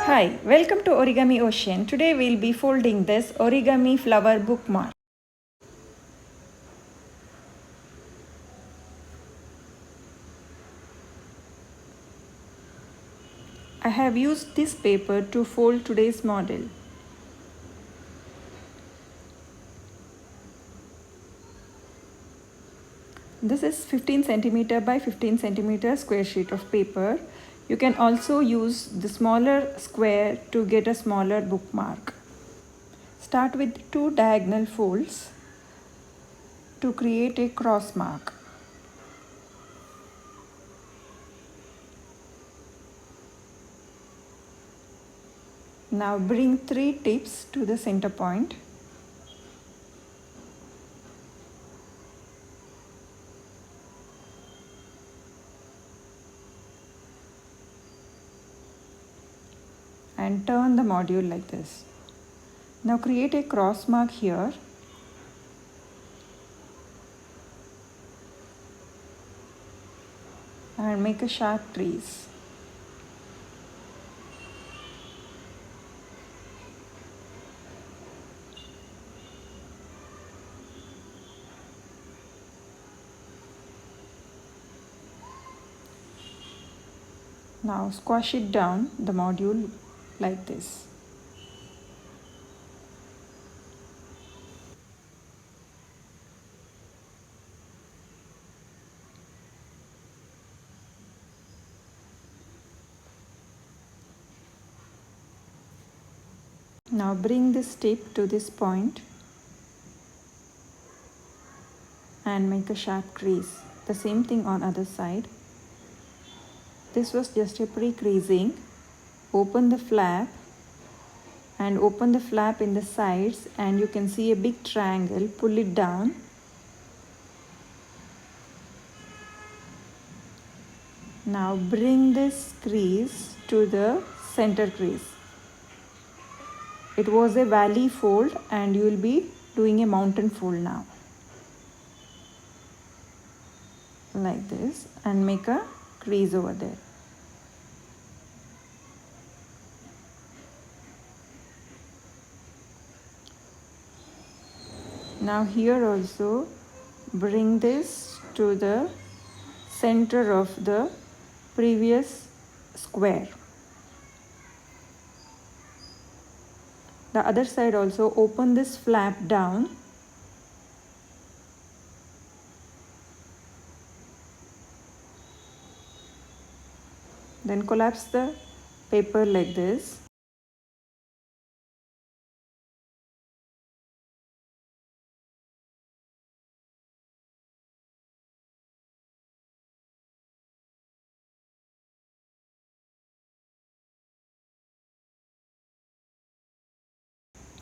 Hi, welcome to Origami Ocean. Today we'll be folding this Origami Flower bookmark. I have used this paper to fold today's model. This is 15 cm by 15 cm square sheet of paper. You can also use the smaller square to get a smaller bookmark. Start with 2 diagonal folds to create a cross mark. Now bring 3 tips to the center point. And turn the module like this. Now create a cross mark here. And make a sharp crease. Now squash it down the module like this. Now bring this tip to this point and make a sharp crease. The same thing on other side. This was just a pre-creasing. Open the flap and open the flap in the sides and you can see a big triangle. Pull it down. Now bring this crease to the center crease. It was a valley fold and you will be doing a mountain fold now. Like this, and make a crease over there. Now here also bring this to the center of the previous square. The other side also open this flap down. Then collapse the paper like this.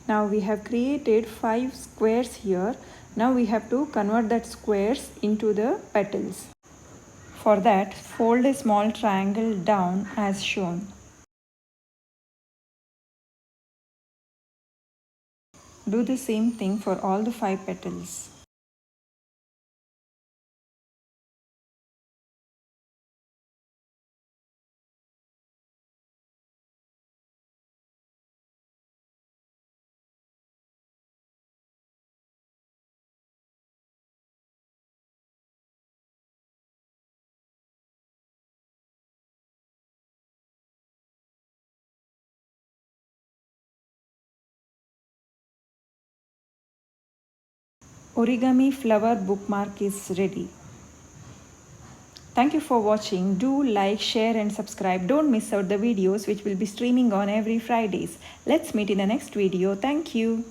Now we have created 5 squares here. Now we have to convert that squares into the petals. For that, fold a small triangle down as shown. Do the same thing for all the 5 petals. Origami Flower bookmark is ready. Thank you for watching. Do like, share and subscribe. Don't miss out the videos which will be streaming on every Fridays. Let's meet in the next video. Thank you.